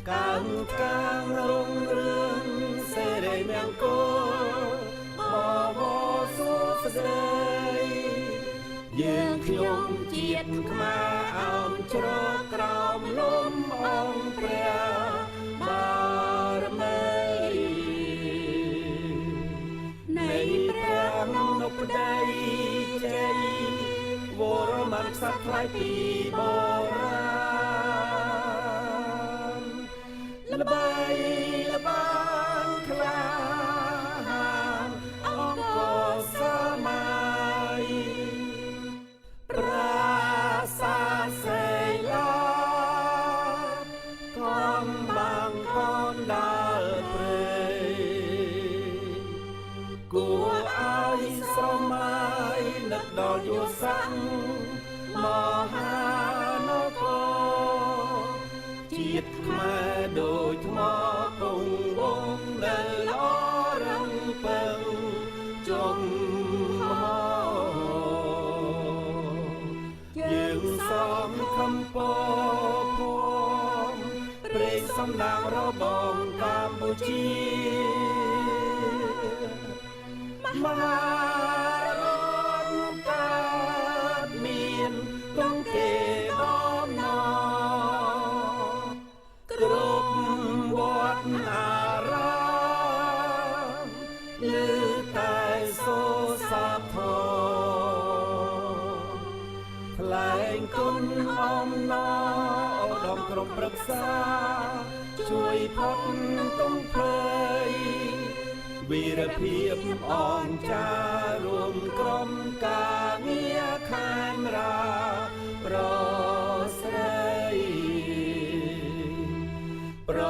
càng càng rung rương sẽ đầy miệng cô mò mò suốt dây dương nhung chiết mà áo cho cào lốm ông prea bà mây này prea nông đây chơi vô man sát lại pi bò raละบายละบางคลาองก็สมัยปราสาทเสลาคำบางคอนดาเปรกูเอาสมัยนักดออยู่สังมหานครជាតិខ្មែរដូចថ្មគង់វងនៅអរំពឹងជុំហោយើងសំខំពភ័មព្រេងសំដាងរបស់កម្ពុជាមហារដ្ឋកើតមានទងគេដំណគ្រប់វត្តអារាមលឺតែសូរសាធរថ្លែងគុណអំណរឧត្តមក្រុមប្រឹក្សាជួយផុតទុំភ័យវីរភាពអង្ចារួមក្រុមការងារខេមរាប្រស្រីប្រ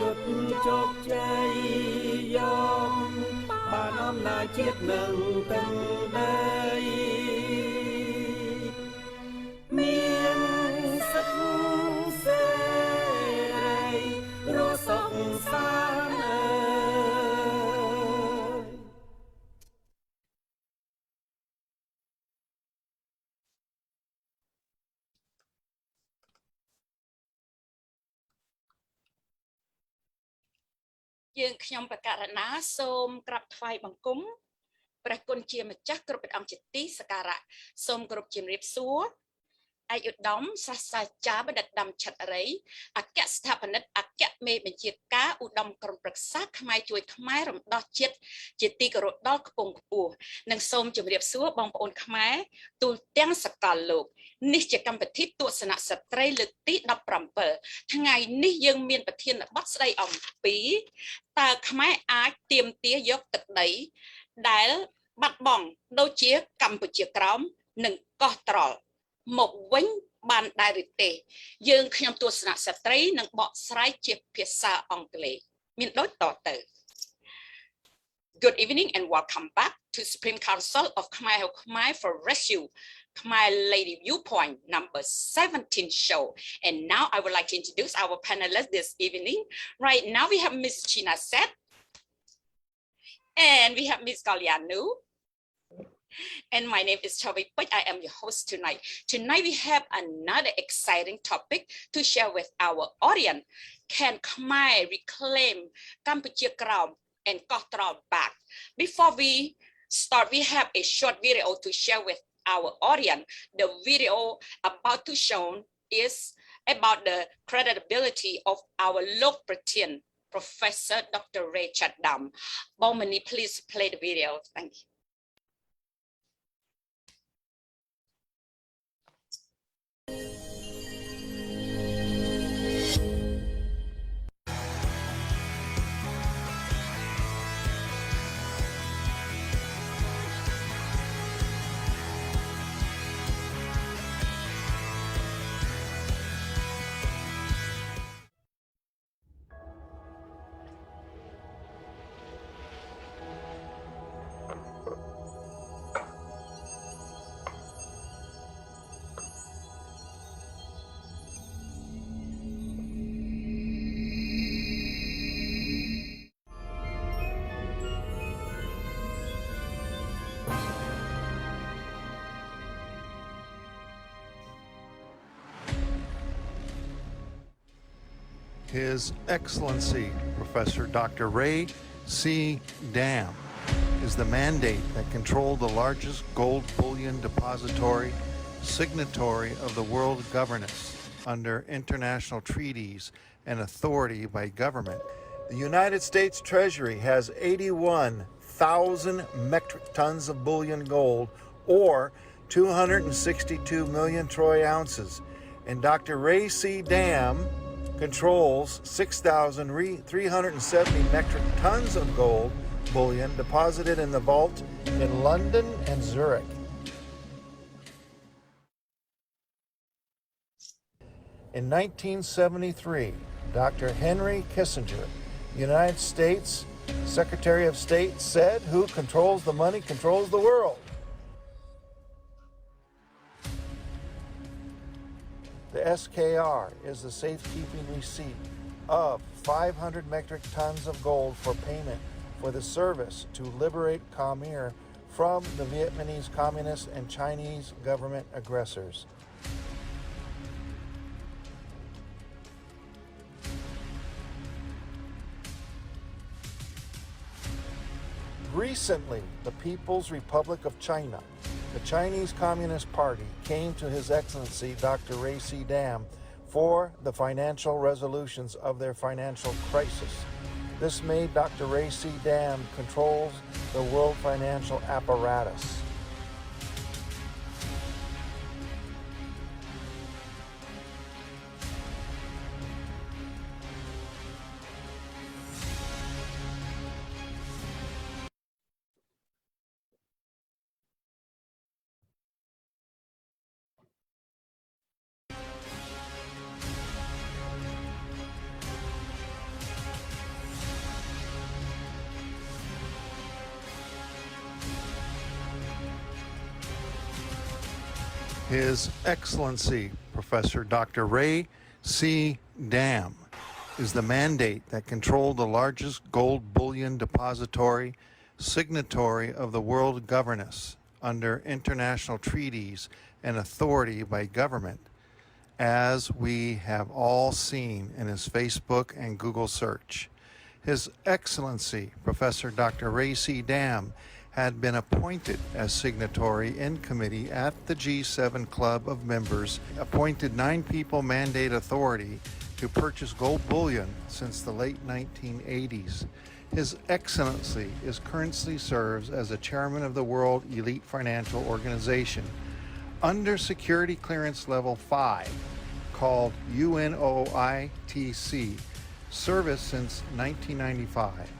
យុទ្ធជោគជ័យយកបានអំណាចជាតិនឹងទាំងដីមានសិទ្ធិសេរីរស់សុខសាន្តយើងខ្ញុំបកករណាសូមក្រាបថ្វាយបង្គំព្រះគុណជាម្ចាស់គ្រប់ព្រះអង្គជាទីសក្ការៈសូមគោរពជំរាបសួរឯកឧត្តមសាស្ត្រាចារ្យបណ្ឌិតដាំឆិតរីអគ្គស្ថាបនិកអគ្គមេបញ្ជាការឧត្តមក្រុមប្រឹក្សាខ្មែរជួយខ្មែររំដោះជាតិជាទីគោរពដល់ខ្ពង់ខ្ពស់និងសូមជម្រាបសួរបងប្អូនខ្មែរទូទាំងសកលលោកនេះជាកម្មវិធីទស្សនៈស្ត្រីលើកទី17ថ្ងៃនេះយើងមានប្រធានបទស្ដីអំពីតើខ្មែរអាចទាមទារយកទឹកដីដែលបាត់បង់ដូចជាកម្ពុជាក្រោមនិងកោះត្រល់មកវិញបានដែរឬទេយើងខ្ញុំទស្សនៈស្ត្រីនឹងបកស្រាយជាភាសាអង់គ្លេសមានដូចតទៅ Good evening and welcome back to Supreme Council of Khmer for Rescue Khmer Lady Viewpoint number 17 show. And now I would like to introduce our panelists this evening. Right now we have Miss China Set and we have Miss Galyanu. And my name is Chavi Put. I am your host tonight. Tonight we have another exciting topic to share with our audience. Can Khmer reclaim Kampuchea Krom and Koh back? Before we start, we have a short video to share with our audience. The video about to show is about the credibility of our local Britain, Professor Dr. Ray Chaddam. Bomani, please play the video. Thank you. His Excellency, Professor Dr. Ray C. Dam, is the mandate that controlled the largest gold bullion depository, signatory of the world governance under international treaties and authority by government. The United States Treasury has 81,000 metric tons of bullion gold, or 262 million troy ounces, and Dr. Ray C. Dam controls 6,370 metric tons of gold bullion deposited in the vault in London and Zurich. In 1973, Dr. Henry Kissinger, United States Secretary of State, said, "Who controls the money controls the world." The SKR is the safekeeping receipt of 500 metric tons of gold for payment for the service to liberate KAMPUCHEA from the Vietnamese Communist and Chinese government aggressors. Recently, the People's Republic of China, the Chinese Communist Party, came to His Excellency Dr. Ray C. Dam for the financial resolutions of their financial crisis. This made Dr. Ray C. Dam controls the world financial apparatus. His Excellency, Professor Dr. Ray C. Dam, is the mandate that controlled the largest gold bullion depository, signatory of the world governance under international treaties and authority by government, as we have all seen in his Facebook and Google search. His Excellency, Professor Dr. Ray C. Dam, had been appointed as signatory in committee at the G7 club of members, appointed 9 people mandate authority to purchase gold bullion since the late 1980s. His Excellency currently serves as the chairman of the World Elite Financial Organization under security clearance level 5, called UNOITC, service since 1995.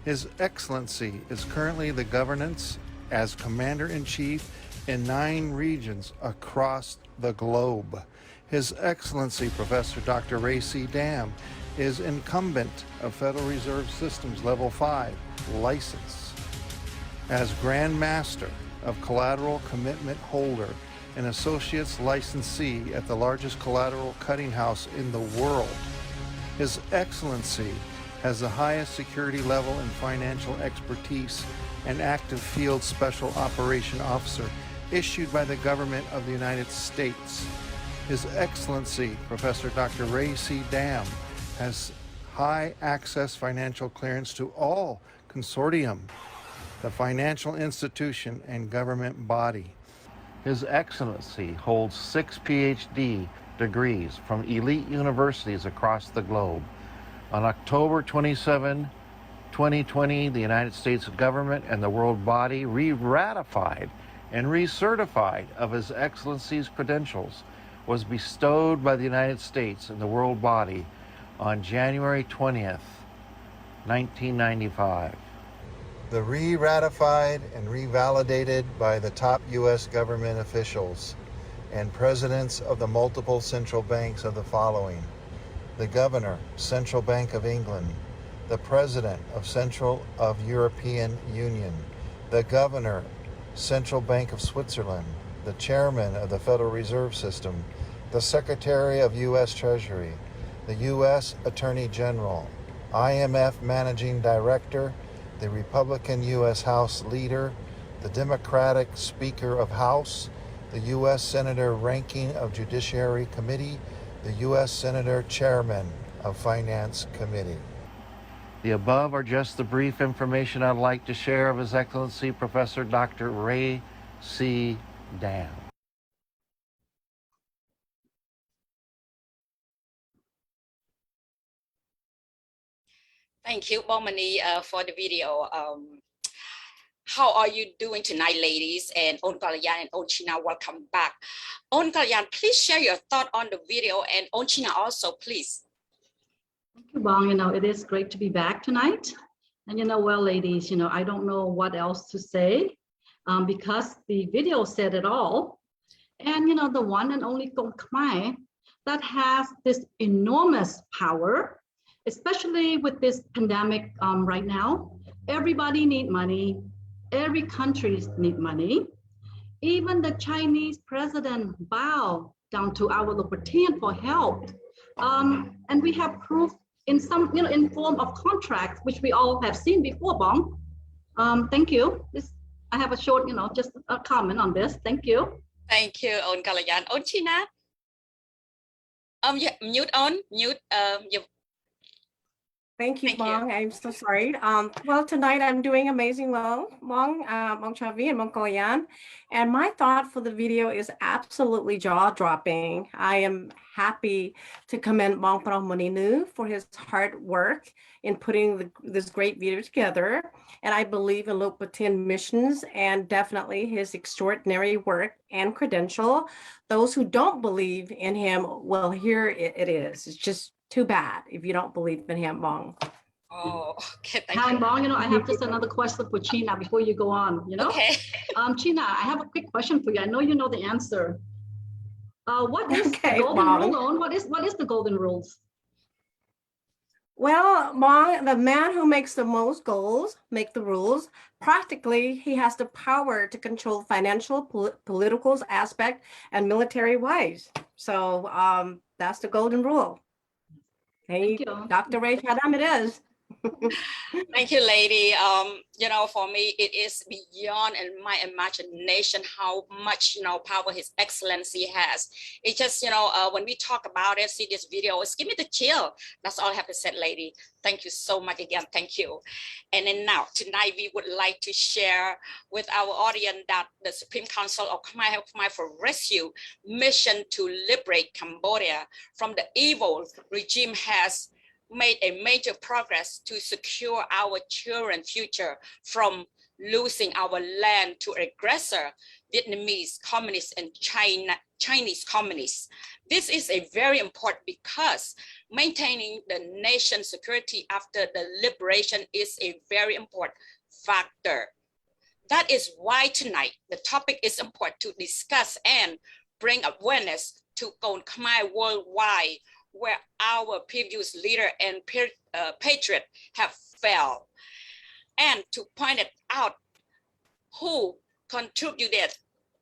His Excellency is currently the governance as Commander-in-Chief in 9 regions across the globe. His Excellency, Professor Dr. Ray C. Dam, is incumbent of Federal Reserve Systems Level 5 license as Grand Master of Collateral Commitment Holder and Associates Licensee at the largest collateral cutting house in the world. His Excellency has the highest security level in financial expertise and active field special operation officer issued by the government of the United States. His Excellency, Professor Dr. Ray C. Dam, has high access financial clearance to all consortium, the financial institution and government body. His Excellency holds 6 PhD degrees from elite universities across the globe. On October 27, 2020, the United States government and the world body re-ratified and recertified of His Excellency's credentials was bestowed by the United States and the world body on January 20th, 1995. The re-ratified and revalidated by the top U.S. government officials and presidents of the multiple central banks of the following: the Governor, Central Bank of England, the President of Central of European Union, the Governor, Central Bank of Switzerland, the Chairman of the Federal Reserve System, the Secretary of U.S. Treasury, the U.S. Attorney General, IMF Managing Director, the Republican U.S. House Leader, the Democratic Speaker of House, the U.S. Senator Ranking of Judiciary Committee, the U.S. Senator Chairman, of Finance Committee. The above are just the brief information I'd like to share of His Excellency Professor Dr. Ray C. Dam. Thank you, Bomani, for the video. How are you doing tonight, ladies? And On Kalayan and On China, welcome back. On Kalayan, please share your thought on the video, and On China also, please. Thank you, Bong. It is great to be back tonight. And well, ladies, I don't know what else to say because the video said it all. And, the one and only Kong Khmer that has this enormous power, especially with this pandemic right now. Everybody need money. Every country need money. Even the Chinese president bow down to our Libertarian for help. And we have proof in some, in form of contracts, which we all have seen before, Bong. Thank you. I have a short, just a comment on this. Thank you. Thank you, On Kalayan. On China. Yeah, mute on, mute. Thank you, Bong. I'm so sorry. Well, tonight I'm doing amazing well, Bong, Bong Chavi and Bong Kalayan. And my thought for the video is absolutely jaw-dropping. I am happy to commend Bong Pramoninu for his hard work in putting this great video together. And I believe in Lopatin missions and definitely his extraordinary work and credential. Those who don't believe in him, well, here it is. It's just too bad if you don't believe in him, Bong. Oh, okay. Thank Hi, you. Bong. I have just another question for China before you go on. Okay. China, I have a quick question for you. I know you know the answer. What is golden Bong. rule? What is the golden rules? Well, Bong, the man who makes the most goals make the rules. Practically, he has the power to control financial, political aspect, and military-wise. So that's the golden rule. Hey, Dr. Ray Chadam, it is. Thank you, lady. For me, it is beyond my imagination how much, power His Excellency has. It's just, when we talk about it, see this video, it's give me the chill. That's all I have to say, lady. Thank you so much again. Thank you. And then now, tonight, we would like to share with our audience that the Supreme Council of Khmer for Rescue mission to liberate Cambodia from the evil regime has made a major progress to secure our children's future from losing our land to aggressor, Vietnamese communists and Chinese communists. This is a very important because maintaining the nation's security after the liberation is a very important factor. That is why tonight the topic is important to discuss and bring awareness to Kon Khmer worldwide, where our previous leader and patriot have failed, and to point it out who contributed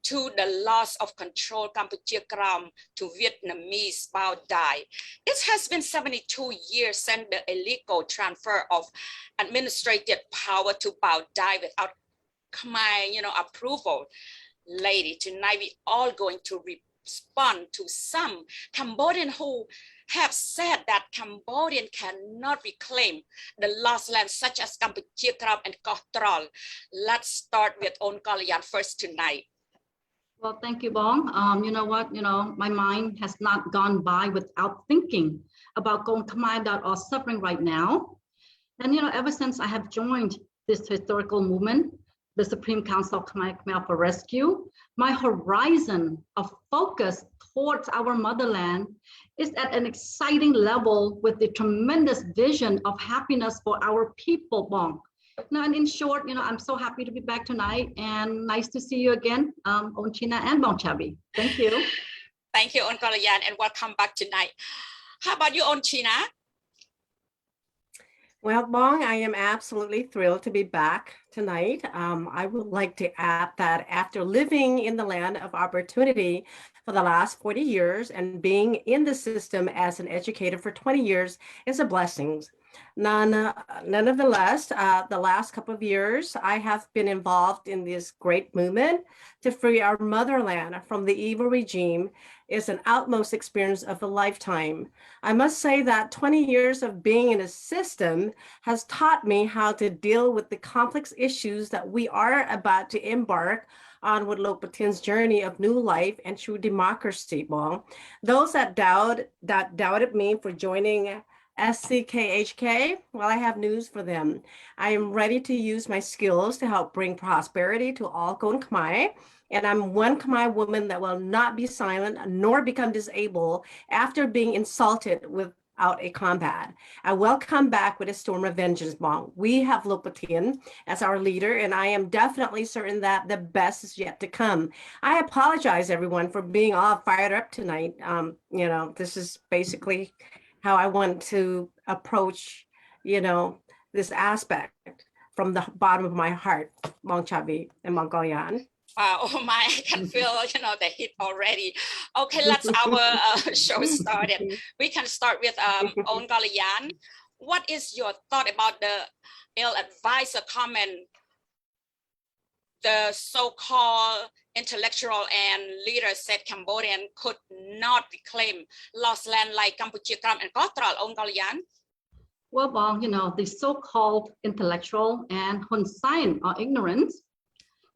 to the loss of control KAMPUCHEA KROM to Vietnamese Bao Dai. It has been 72 years since the illegal transfer of administrative power to Bao Dai without Khmer, approval. Lady, tonight we all going to respond to some Cambodian who have said that Cambodian cannot reclaim the lost land such as KAMPUCHEA KROM and THROL. Let's start with On Kalayan first tonight. Well, thank you, Bong. You know what? My mind has not gone by without thinking about Kon Khmer that are suffering right now. And ever since I have joined this historical movement, the Supreme Council of Khmer for Rescue, my horizon of focus towards our motherland is at an exciting level with the tremendous vision of happiness for our people, Bong. Now, and in short, I'm so happy to be back tonight and nice to see you again, On China and Bong Chavi. Thank you. Thank you, On Kalayan, and welcome back tonight. How about you, On China? Well, Bong, I am absolutely thrilled to be back tonight. I would like to add that after living in the land of opportunity for the last 40 years and being in the system as an educator for 20 years is a blessing. Nonetheless, the last couple of years, I have been involved in this great movement to free our motherland from the evil regime is an utmost experience of a lifetime. I must say that 20 years of being in a system has taught me how to deal with the complex issues that we are about to embark on with Lopatin's journey of new life and true democracy. Well, those that doubted me for joining SCKHK, well, I have news for them. I am ready to use my skills to help bring prosperity to all Kon Khmer. And I'm one Khmer woman that will not be silent nor become disabled after being insulted without a combat. I will come back with a storm of vengeance, Bong. We have Lopatin as our leader, and I am definitely certain that the best is yet to come. I apologize, everyone, for being all fired up tonight. You know, this is basically how I want to approach, you know, this aspect from the bottom of my heart, Mong Chavi and Mong Goyan. Oh my, I can feel, you know, the heat already. Okay, let's our show started. We can start with On Galian. What is your thought about the ill-advised comment the so-called intellectual and leaders said Cambodian could not reclaim lost land like KAMPUCHEA, KROM, and THROL? On Galian? Well, Bong, you know, the so-called intellectual and Hun Sen are ignorant.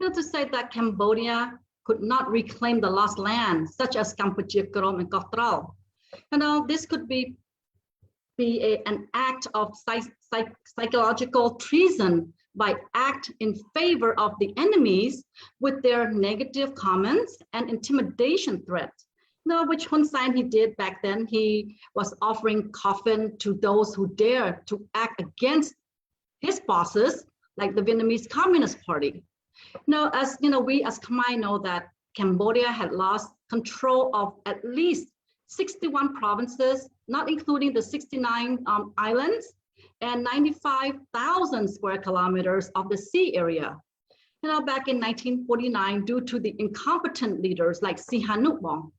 You know, to say that Cambodia could not reclaim the lost land, such as KAMPUCHEA, KROM, and THROL. You know, this could be an act of psychological treason by act in favor of the enemies with their negative comments and intimidation threats. Now, which Hun Sen he did back then, he was offering coffin to those who dare to act against his bosses, like the Vietnamese Communist Party. Now, as you know, we as Khmer know that Cambodia had lost control of at least 61 provinces, not including the 69 islands, and 95,000 square kilometers of the sea area. You know, back in 1949, due to the incompetent leaders like Sihanouk Bong.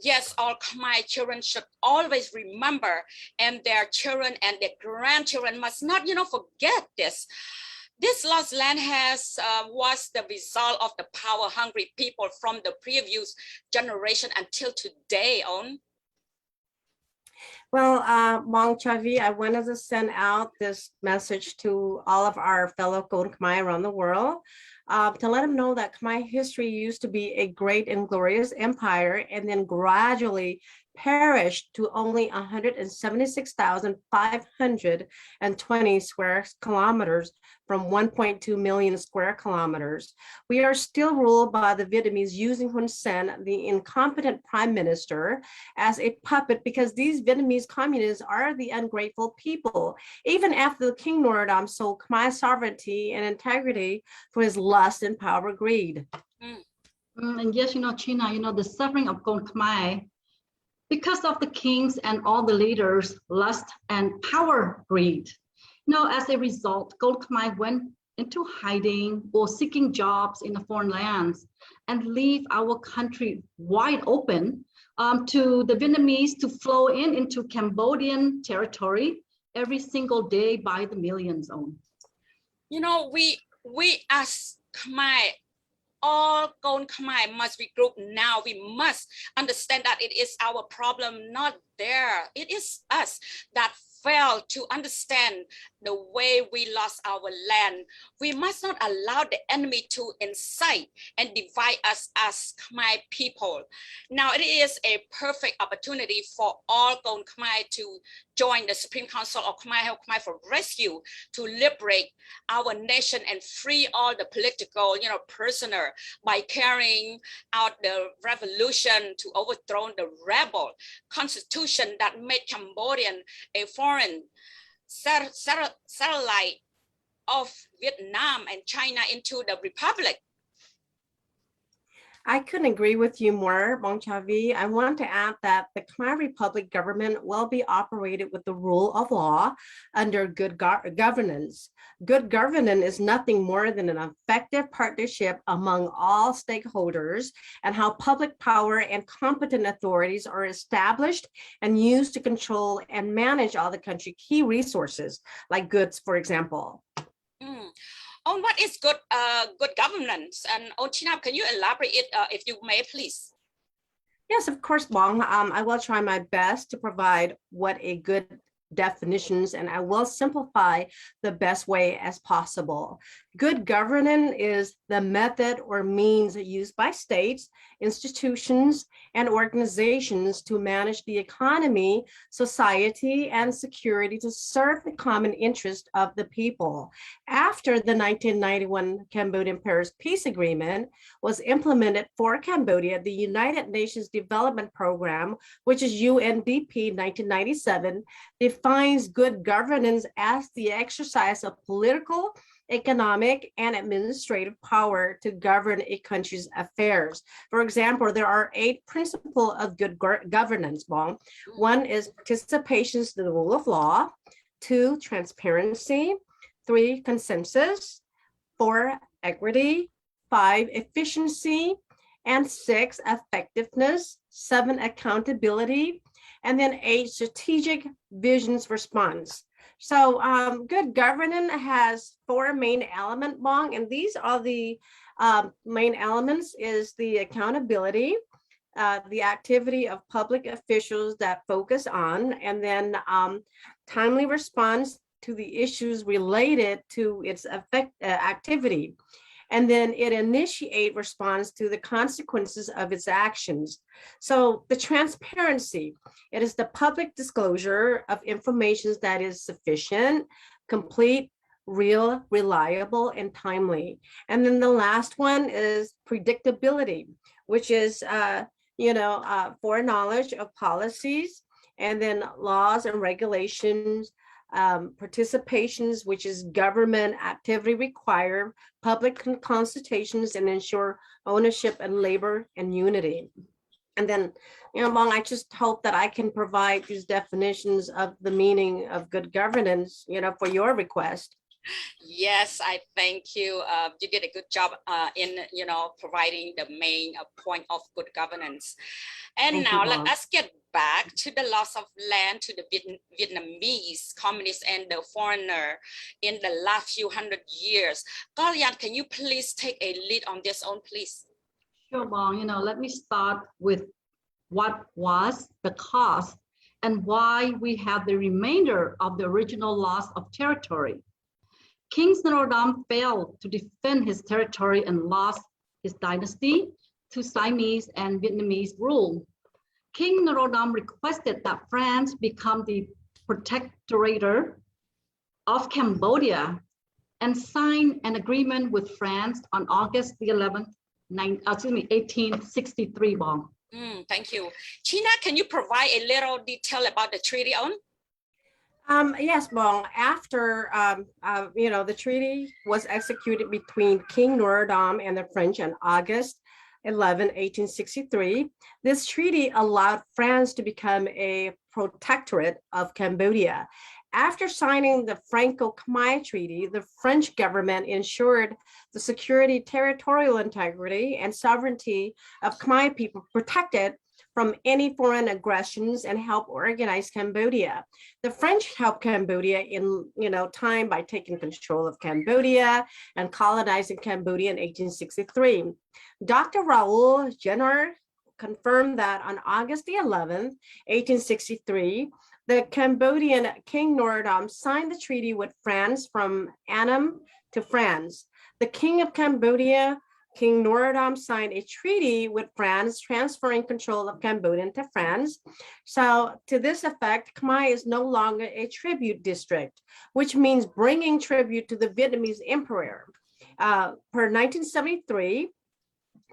Yes, all Khmer children should always remember, and their children and their grandchildren must not, you know, forget this. This lost land was the result of the power-hungry people from the previous generation until today. On. Well, Mong Chavi, I wanted to send out this message to all of our fellow Kon Khmer around the world to let them know that Khmer history used to be a great and glorious empire and then gradually perished to only 176,520 square kilometers from 1.2 million square kilometers. We are still ruled by the Vietnamese using Hun Sen, the incompetent prime minister, as a puppet because these Vietnamese communists are the ungrateful people. Even after the King Norodom sold Khmer sovereignty and integrity for his lust and power greed. And yes, you know, China, you know, the suffering of Kon Khmer because of the kings and all the leaders' lust and power greed. Now, as a result, Kon Khmer went into hiding or seeking jobs in the foreign lands and leave our country wide open to the Vietnamese to flow into Cambodian territory every single day by the millions. You know, we as Khmer, all Kon Khmer must be grouped now. We must understand that it is our problem, not there. It is us that fail to understand the way we lost our land. We must not allow the enemy to incite and divide us as Khmer people. Now it is a perfect opportunity for all Kon Khmer to join the Supreme Council of Khmer Help Khmer for Rescue to liberate our nation and free all the political, you know, prisoner by carrying out the revolution to overthrow the rebel constitution that made Cambodian a foreign satellite of Vietnam and China into the republic. I couldn't agree with you more, Mong Chavi. I want to add that the Khmer Republic government will be operated with the rule of law under good governance. Good governance is nothing more than an effective partnership among all stakeholders and how public power and competent authorities are established and used to control and manage all the country's key resources, like goods, for example. On what is good governance, and on China, can you elaborate it if you may, please? Yes, of course, Bong. I will try my best to provide what a good definitions, and I will simplify the best way as possible. Good governance is the method or means used by states, institutions, and organizations to manage the economy, society, and security to serve the common interest of the people. After the 1991 Cambodian-Paris Peace Agreement was implemented for Cambodia, the United Nations Development Program, which is UNDP 1997, defines good governance as the exercise of political, economic, and administrative power to govern a country's affairs. For example, there are 8 principles of good governance, Bong. 1 is participation in the rule of law, 2, transparency, 3, consensus, 4, equity, 5, efficiency, and 6, effectiveness, 7, accountability, and then 8, strategic visions response. So good governance has 4 main elements, Bong, and these are the main elements is the accountability, the activity of public officials that focus on, and then timely response to the issues related to its activity. And then it initiate response to the consequences of its actions. So the transparency, it is the public disclosure of information that is sufficient, complete, real, reliable, and timely. And then the last one is predictability, which is, foreknowledge of policies, and then laws and regulations, participations, which is government activity require public consultations and ensure ownership and labor and unity. And then, Bong, I just hope that I can provide these definitions of the meaning of good governance, for your request. Yes, I thank you. You did a good job in, providing the main point of good governance. And Thank now you, let Mom. us get back to the loss of land to the Vietnamese communists and the foreigner in the last few hundred years. Kalyan, can you please take a lead on this one, please? Sure, Bong. Let me start with what was the cause and why we have the remainder of the original loss of territory. King Norodom failed to defend his territory and lost his dynasty to Siamese and Vietnamese rule. King Norodom requested that France become the protectorate of Cambodia and signed an agreement with France on August the 11th, 1863, Bong. Thank you. China, can you provide a little detail about the treaty on? Yes, Bong. After the treaty was executed between King Norodom and the French on August 11, 1863. This treaty allowed France to become a protectorate of Cambodia. After signing the Franco-Khmer Treaty, the French government ensured the security, territorial integrity, and sovereignty of Khmer people protected from any foreign aggressions and help organize Cambodia. The French helped Cambodia in time by taking control of Cambodia and colonizing Cambodia in 1863. Dr. Raoul Jenner confirmed that on August the 11th, 1863, the Cambodian King Norodom signed the treaty with France from Annam to France. The King of Cambodia, King Norodom, signed a treaty with France, transferring control of Cambodia to France. So to this effect, Khmer is no longer a tribute district, which means bringing tribute to the Vietnamese emperor. Per 1973,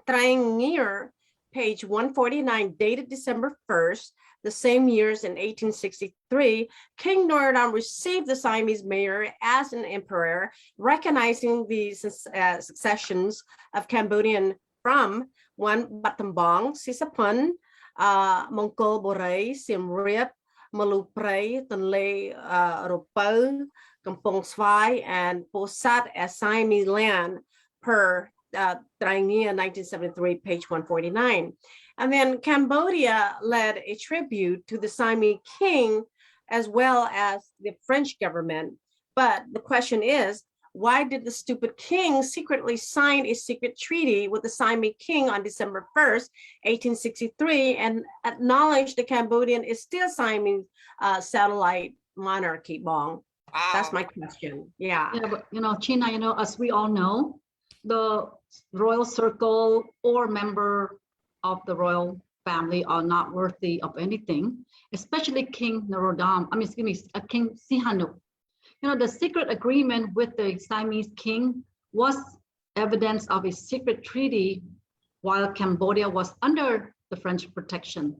KROM, page 149, dated December 1st, the same years in 1863, King Norodom received the Siamese mayor as an emperor, recognizing the successions of Cambodian from 1 Battambang, Sisapun, Mongkol Borei, Siem Reap, Malupray, Tonle Ropau, Kampong Svai, and Posat as Siamese land per Drangnia 1973, page 149. And then Cambodia led a tribute to the Siamese king as well as the French government. But the question is, why did the stupid king secretly sign a secret treaty with the Siamese king on December 1st, 1863, and acknowledge the Cambodian is still Siamese satellite monarchy, Bong? That's my question. Yeah. Yeah, but China, as we all know, the royal circle or member of the royal family are not worthy of anything, especially King Norodom. King Sihanouk. The secret agreement with the Siamese king was evidence of a secret treaty while Cambodia was under the French protection.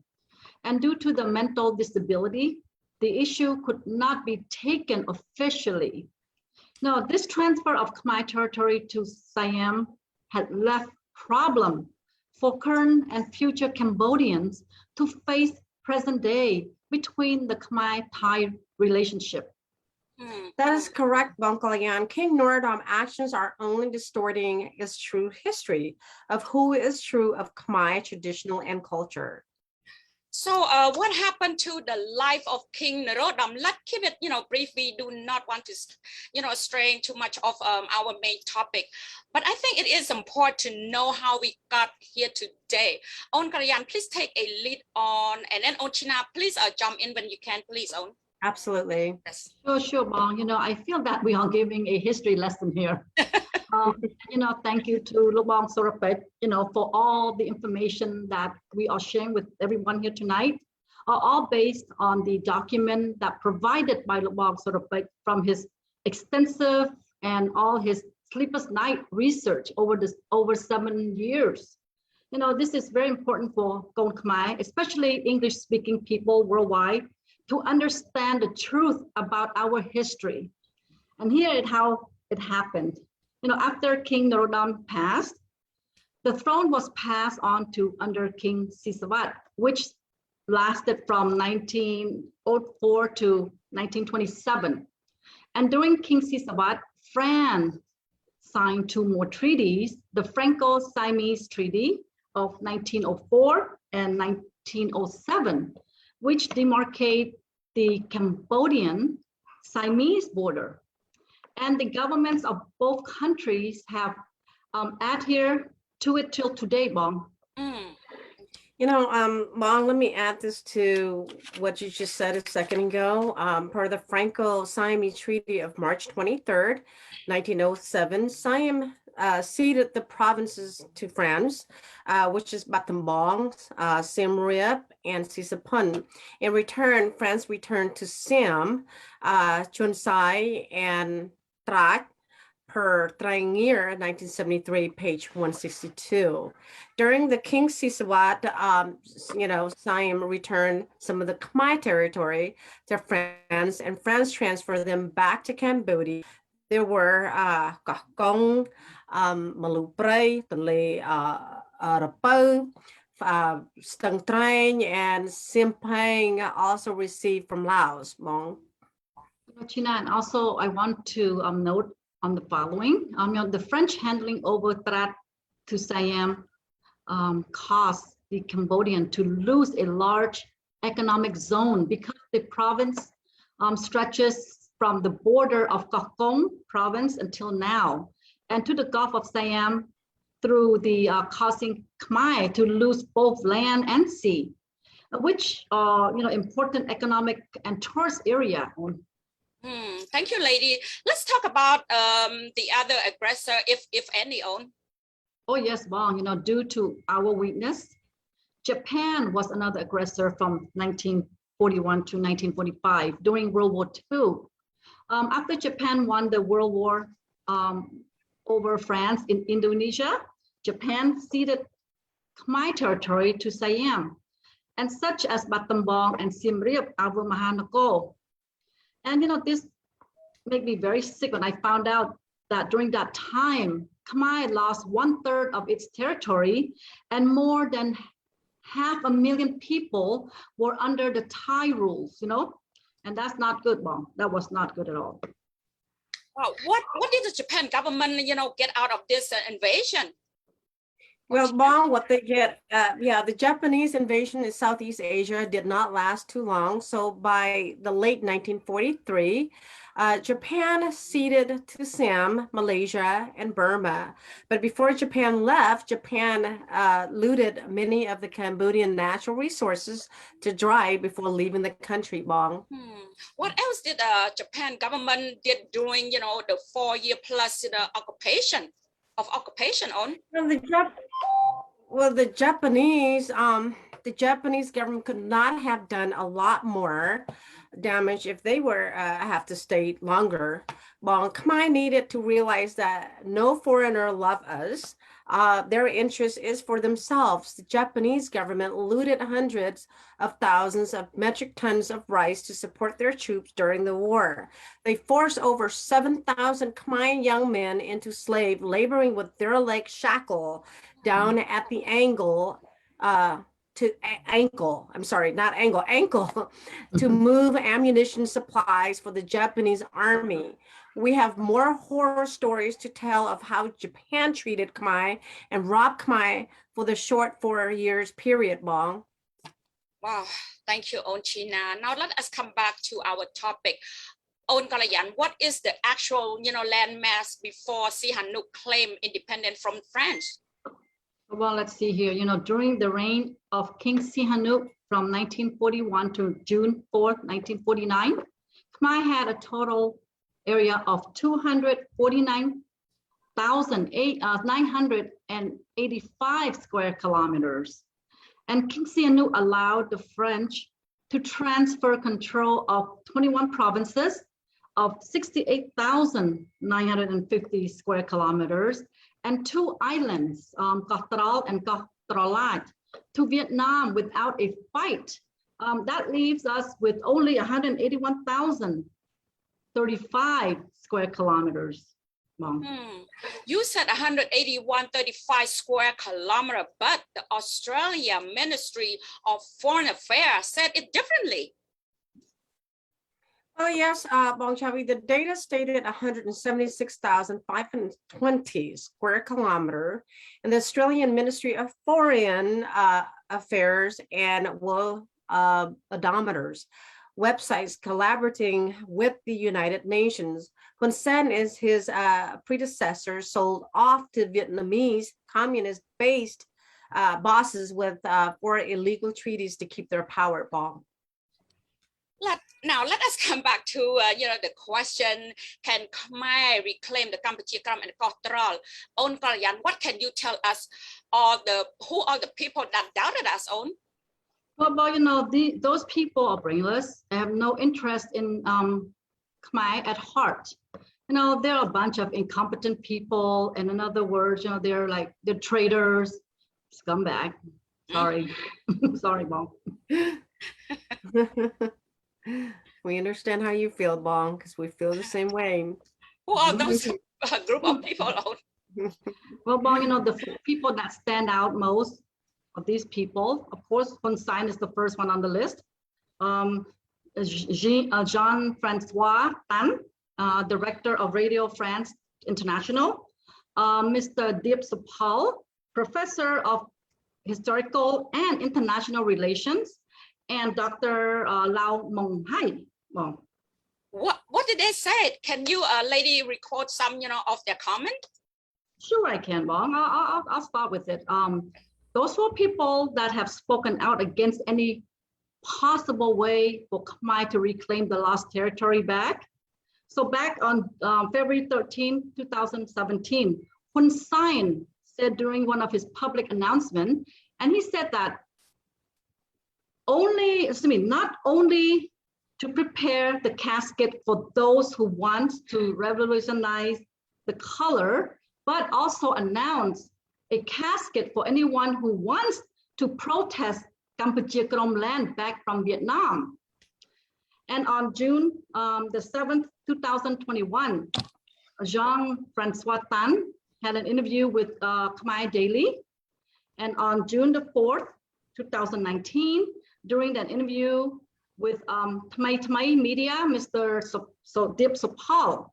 And due to the mental disability, the issue could not be taken officially. Now, this transfer of Khmer territory to Siam had left problem for current and future Cambodians to face present day between the Khmer-Thai relationship. That is correct, Bong Kalayan. King Norodom actions are only distorting his true history of who is true of Khmer traditional and culture. So what happened to the life of King Norodom? Let's keep it, brief. We do not want to, stray too much of our main topic. But I think it is important to know how we got here today. On Karayan, please take a lead on, and then on China, please jump in when you can, please, On. Absolutely. Yes. Sure, Bong. I feel that we are giving a history lesson here. Thank you to Lubong Sorapet, for all the information that we are sharing with everyone here tonight, are all based on the document that provided by Lubong Sorapet from his extensive and all his sleepless night research over 7 years. This is very important for Kon Khmer, especially English-speaking people worldwide, to understand the truth about our history. And here is how it happened. After King Norodom passed, the throne was passed on to under King Sisawat, which lasted from 1904 to 1927. And during King Sisawat, France signed 2 more treaties, the Franco-Siamese Treaty of 1904 and 1907, which demarcate the Cambodian Siamese border. And the governments of both countries have adhered to it till today, Bong. Bong, let me add this to what you just said a second ago. Per the Franco-Siamese Treaty of March 23rd, 1907, Siam ceded the provinces to France, which is Battambang, Siem Reap, and Sisapun. In return, France returned to Siam, Chon Sai, and Trat per Trangir, 1973, page 162. During the King Sisawat, Siam returned some of the Khmer territory to France, and France transferred them back to Cambodia. There were Kong, Malupray, Tale Rapau, Stung Train, and Simpang also received from Laos. Bong. China, and also I want to note on the following. The French handling over Trat to Siam caused the Cambodian to lose a large economic zone because the province stretches from the border of Kong province until now, and to the Gulf of Siam through the causing Khmer to lose both land and sea, which are important economic and tourist area. Thank you, lady. Let's talk about the other aggressor, if any, On. Oh yes, Bong. Due to our weakness, Japan was another aggressor from 1941 to 1945 during World War II. After Japan won the World War over France in Indonesia, Japan ceded Khmer territory to Siam, and such as Battambang and Siem Reap, our Mahanakoh. And this made me very sick when I found out that during that time, Khmer lost 1/3 of its territory, and more than 500,000 people were under the Thai rules, and that's not good, Bong. That was not good at all. Wow, what did the Japan government, get out of this invasion? Well, Bong, what they get, the Japanese invasion in Southeast Asia did not last too long. So by the late 1943, Japan ceded to Siam, Malaysia, and Burma. But before Japan left, Japan looted many of the Cambodian natural resources to dry before leaving the country, Bong. What else did Japan government did during, the 4-year plus occupation on? Well, the Japanese government could not have done a lot more damage if they were have to stay longer. Well, Khmer needed to realize that no foreigner loves us. Their interest is for themselves. The Japanese government looted hundreds of thousands of metric tons of rice to support their troops during the war. They forced over 7,000 Khmer young men into slave laboring with their legs shackled down at the ankle to move ammunition supplies for the Japanese army. We have more horror stories to tell of how Japan treated Khmer and robbed Khmer for the short 4 years period, Bong. Wow, thank you, On China. Now let us come back to our topic. On Kalayan, what is the actual, landmass before Sihanouk claimed independence from France? Well, let's see here. During the reign of King Sihanouk from 1941 to June 4th, 1949, Khmer had a total area of 249,985 square kilometers. And King Sihanouk allowed the French to transfer control of 21 provinces of 68,950 square kilometers and 2 islands, THROL and THROL, to Vietnam without a fight. That leaves us with only 181,035 square kilometers. You said 181,35 square kilometers, but the Australian Ministry of Foreign Affairs said it differently. Oh, yes, Bong Chavi, the data stated 176,520 square kilometer, and the Australian Ministry of Foreign Affairs and World Odometers websites collaborating with the United Nations. Hun Sen is his predecessor, sold off to Vietnamese communist-based bosses with for illegal treaties to keep their power, Bong. Now let us come back to the question: can Khmer reclaim the KAMPUCHEA, KROM, and THROL? On Kalayan, what can you tell us? Who are the people that doubted us on? Well, those people are brainless. They have no interest in Khmer at heart. There are a bunch of incompetent people, and in other words, they're traitors, scumbag. Sorry, sorry, Bong. We understand how you feel, Bong, because we feel the same way. Who are those group of people? Well, Bong, the people that stand out most of these people, of course, Hun Sen is the first one on the list. Jean-Francois Tan, Director of Radio France International. Mr. Diep Sapal, Professor of Historical and International Relations. And Dr. Lau Mong Hai. Well, what did they say? Can you, lady, record some, of their comment? Sure, I can, Bong. I'll start with it. Those were people that have spoken out against any possible way for Khmer to reclaim the lost territory back. So back on February 13, 2017, Hun Sen said during one of his public announcements, and he said that not only to prepare the casket for those who want to revolutionize the color, but also announce a casket for anyone who wants to protest KAMPUCHEA KROM land back from Vietnam. And on June the 7th, 2021, Jean-Francois Tan had an interview with Khmer Daily. And on June the 4th, 2019, during that interview with Thmai Media, Mr. Diep Sapal.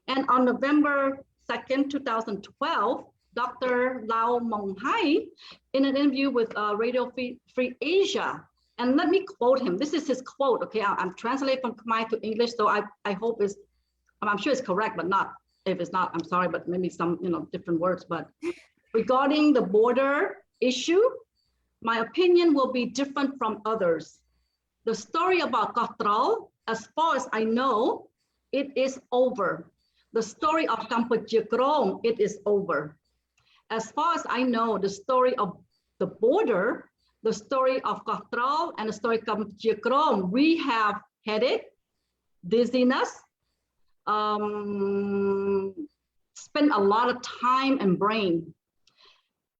And on November 2nd, 2012, Dr. Lau Mong Hai in an interview with Radio Free Asia. And let me quote him. This is his quote, okay? I'm translating from Khmer to English, so I hope it's I'm sure it's correct, but not, if it's not, I'm sorry, but maybe some, different words. But regarding the border issue, my opinion will be different from others. The story about THROL, as far as I know, it is over. The story of KAMPUCHEA KROM, it is over. As far as I know, the story of the border, the story of THROL and the story of KAMPUCHEA KROM, we have headache, dizziness, spend a lot of time and brain.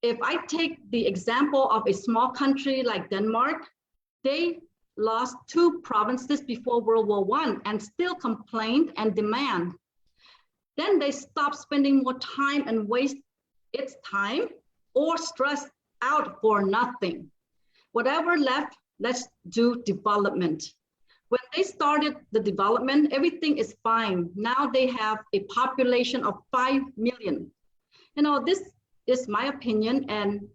If I take the example of a small country like Denmark, they lost 2 provinces before World War I and still complained and demand. Then they stopped spending more time and waste its time or stress out for nothing. Whatever left, let's do development. When they started the development, everything is fine. Now they have a population of 5 million. This is my opinion, and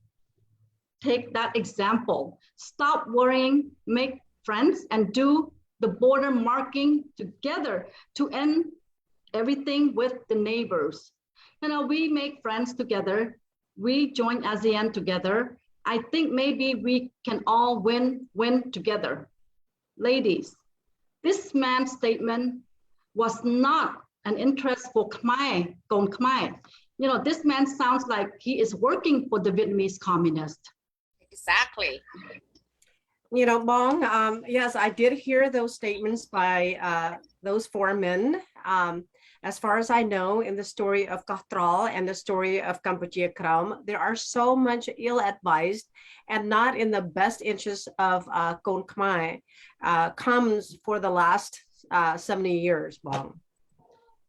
take that example. Stop worrying, make friends, and do the border marking together to end everything with the neighbors. We make friends together. We join ASEAN together. I think maybe we can all win together. Ladies, this man's statement was not an interest for Khmer, Kon Khmer. This man sounds like he is working for the Vietnamese communists. Exactly. Bong, yes, I did hear those statements by those 4 men. As far as I know, in the story of THROL and the story of KAMPUCHEA KROM, there are so much ill-advised and not in the best interest of Kon Khmer comes for the last 70 years, Bong.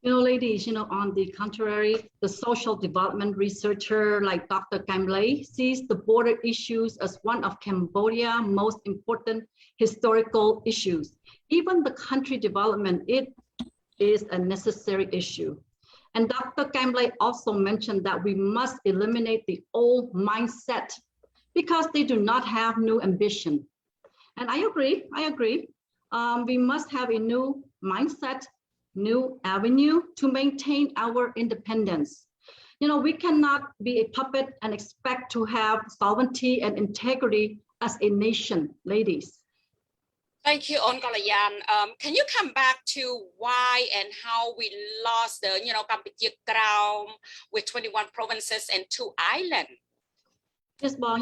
Ladies, on the contrary, the social development researcher like Dr. Kamlay sees the border issues as one of Cambodia's most important historical issues. Even the country development, it is a necessary issue. And Dr. Kamlay also mentioned that we must eliminate the old mindset because they do not have new ambition. And I agree. We must have a new mindset, new avenue to maintain our independence. We cannot be a puppet and expect to have sovereignty and integrity as a nation, ladies. Thank you, Ongolayan. Can you come back to why and how we lost the, KAMPUCHEA KROM with 21 provinces and 2 islands? Yes, well,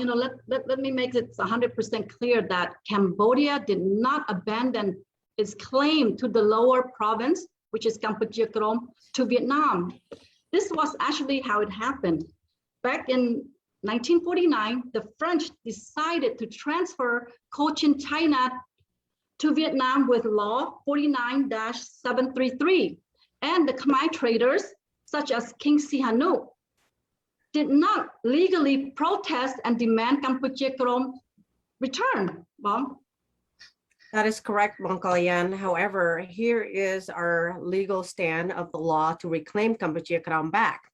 let me make it 100% clear that Cambodia did not abandon its claim to the lower province, which is KAMPUCHEA KROM, to Vietnam. This was actually how it happened. Back in 1949, the French decided to transfer Cochin China to Vietnam with Law 49-733. And the Khmer traders, such as King Sihanouk, did not legally protest and demand KAMPUCHEA KROM return. Bong? That is correct, Bongkalayan. However, here is our legal stand of the law to reclaim KAMPUCHEA KROM back.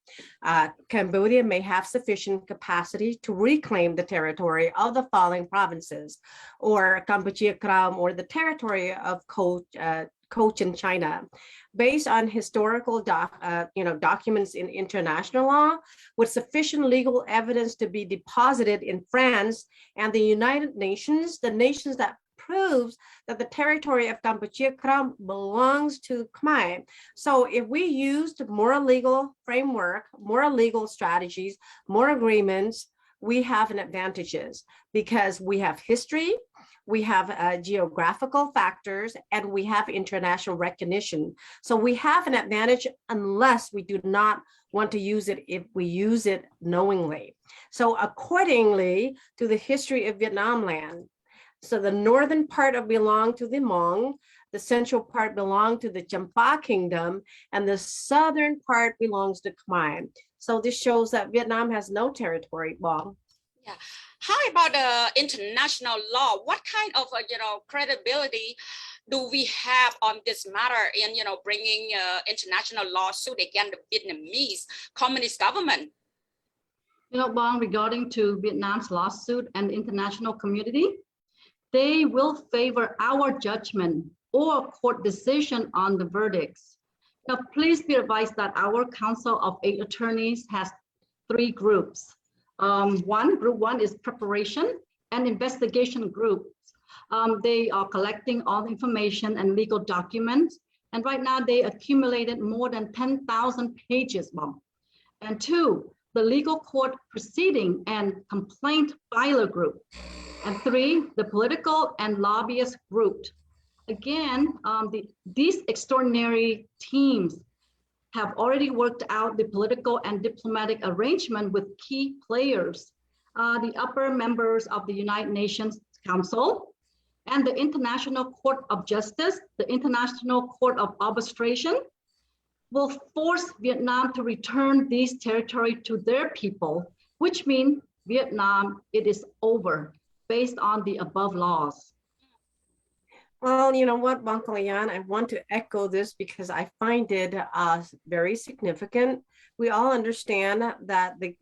Cambodia may have sufficient capacity to reclaim the territory of the following provinces, or KAMPUCHEA KROM, or the territory of Cochin China, based on historical documents in international law, with sufficient legal evidence to be deposited in France and the United Nations, the nations that proves that the territory of KAMPUCHEA KROM belongs to Khmer. So if we used more legal framework, more legal strategies, more agreements, we have an advantages because we have history, we have geographical factors, and we have international recognition. So we have an advantage unless we do not want to use it if we use it knowingly. So accordingly to the history of Vietnam land, so the northern part belonged to the Hmong, the central part belonged to the Champa kingdom, and the southern part belongs to Khmer. So this shows that Vietnam has no territory. Bong. Yeah. How about the international law? What kind of credibility do we have on this matter in bringing international lawsuit against the Vietnamese communist government? Bong, regarding to Vietnam's lawsuit and the international community, they will favor our judgment or court decision on the verdicts. Now, please be advised that our Council of 8 attorneys has 3 groups. Group one is preparation and investigation groups. They are collecting all the information and legal documents. And right now they accumulated more than 10,000 pages, Mom. And 2, the legal court proceeding and complaint filer group. And 3, the political and lobbyist group. Again, these extraordinary teams have already worked out the political and diplomatic arrangement with key players, the upper members of the United Nations Council, and the International Court of Justice, the International Court of Arbitration, will force Vietnam to return these territory to their people, which means Vietnam, it is over, based on the above laws. Well, you know what, Bang Kalian, I want to echo this because I find it very significant. We all understand that the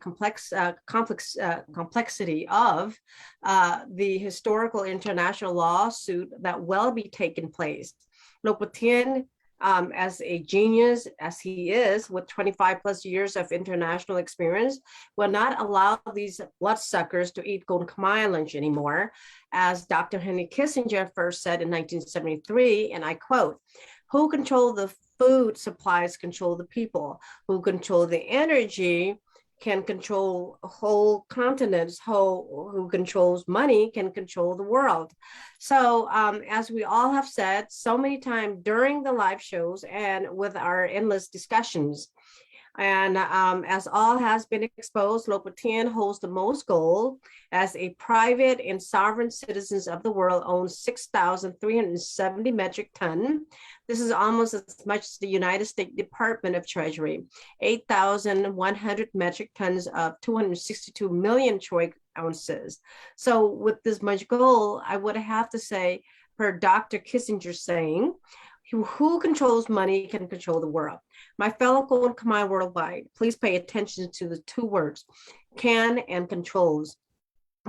complexity of the historical international lawsuit that will be taking place. Loc Wat Thien, as a genius as he is, with 25 plus years of international experience, will not allow these bloodsuckers to eat Golden Khmer lunch anymore. As Dr. Henry Kissinger first said in 1973, and I quote, "Who control the food supplies control the people. Who control the energy can control whole continents. Who controls money can control the world." So as we all have said so many times during the live shows and with our endless discussions, and as all has been exposed, Loc Wat Thien holds the most gold as a private and sovereign citizens of the world, owns 6,370 metric ton. This is almost as much as the United States Department of Treasury, 8,100 metric tons of 262 million troy ounces. So with this much gold, I would have to say, per Dr. Kissinger saying, who controls money can control the world. My fellow Golden Khmer worldwide, please pay attention to the 2 words, can and controls.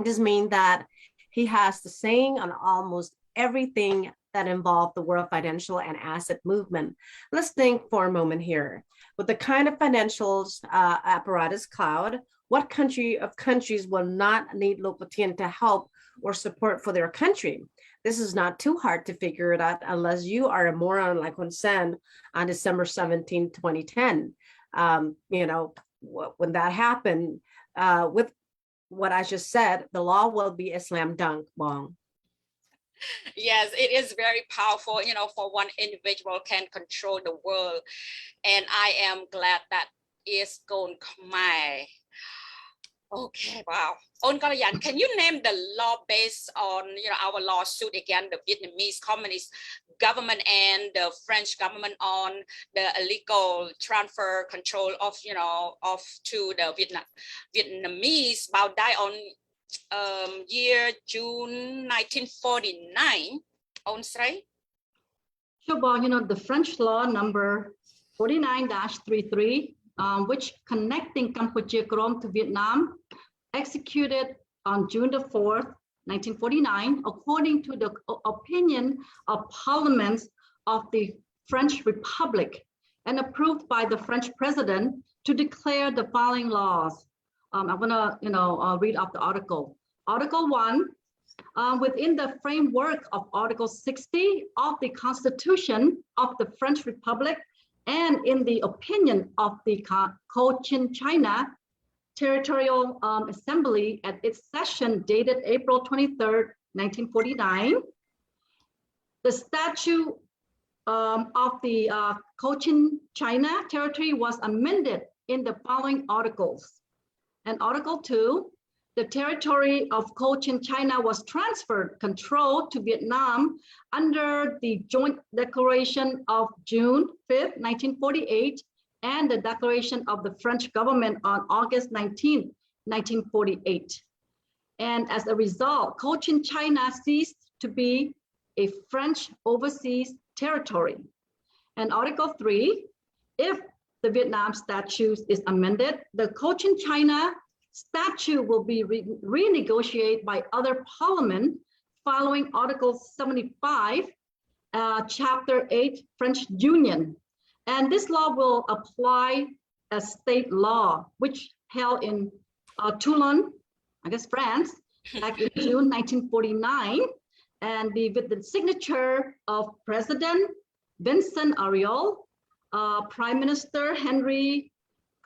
This means that he has the saying on almost everything that involve the world financial and asset movement. Let's think for a moment here. With the kind of financials apparatus cloud, what countries will not need Loc Wat Thien to help or support for their country? This is not too hard to figure it out unless you are a moron like Hun Sen on December 17, 2010. You know, when that happened, with what I just said, the law will be a slam dunk, Bong. Yes, it is very powerful, you know, for one individual can control the world. And I am glad that is Golden Khmer. Okay, wow. On Kalayan, can you name the law based on, you know, our lawsuit against the Vietnamese Communist government and the French government on the illegal transfer control of, you know, of to the Vietnamese about that on year June 1949, on say? Sure, Bob, you know, the French law number 49-33, which connecting KAMPUCHEA KROM to Vietnam, executed on June the 4th, 1949, according to the opinion of parliaments of the French Republic and approved by the French president to declare the following laws. I'm gonna, read off the article. Article 1, within the framework of Article 60 of the Constitution of the French Republic and in the opinion of the Cochin China Territorial Assembly at its session dated April 23rd, 1949, the statute of the Cochin China Territory was amended in the following articles. And Article 2, the territory of Cochin China was transferred control to Vietnam under the Joint Declaration of June 5th, 1948, and the Declaration of the French government on August 19th, 1948. And as a result, Cochin China ceased to be a French overseas territory. And Article 3, if the Vietnam Statute is amended, the Cochin China statute will be renegotiated by other parliament following Article 75, Chapter 8, French Union. And this law will apply as state law, which held in Toulon, I guess France, back in June 1949, and with the signature of President Vincent Auriol, Prime Minister Henry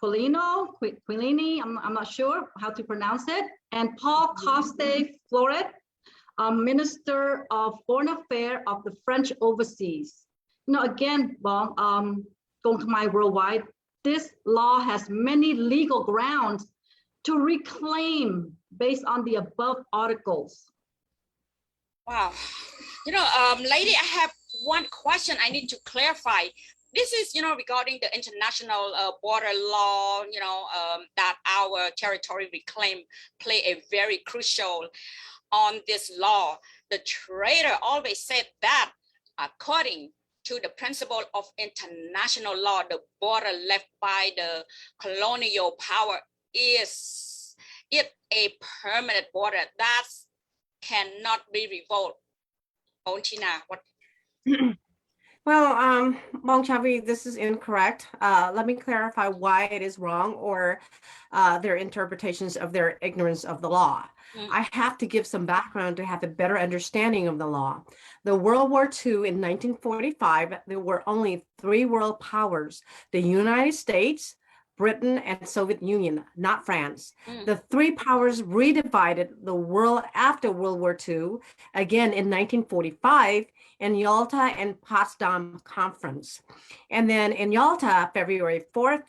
Quilini, I'm not sure how to pronounce it, and Paul Coste Floret, Minister of Foreign Affairs of the French Overseas. Again, going to my worldwide, this law has many legal grounds to reclaim based on the above articles. Wow. Lady, I have one question I need to clarify. This is, regarding the international border law, that our territory reclaim play a very crucial on this law. The trader always said that according to the principle of international law, the border left by the colonial power is a permanent border that cannot be revoked. Onchina, what? Well, Mong Chavi, this is incorrect. Let me clarify why it is wrong, or their interpretations of their ignorance of the law. I have to give some background to have a better understanding of the law. The World War II in 1945, there were only 3 world powers: the United States, Britain, and Soviet Union, not France. The 3 powers redivided the world after World War II, again in 1945, in Yalta and Potsdam Conference. And then in Yalta, February 4th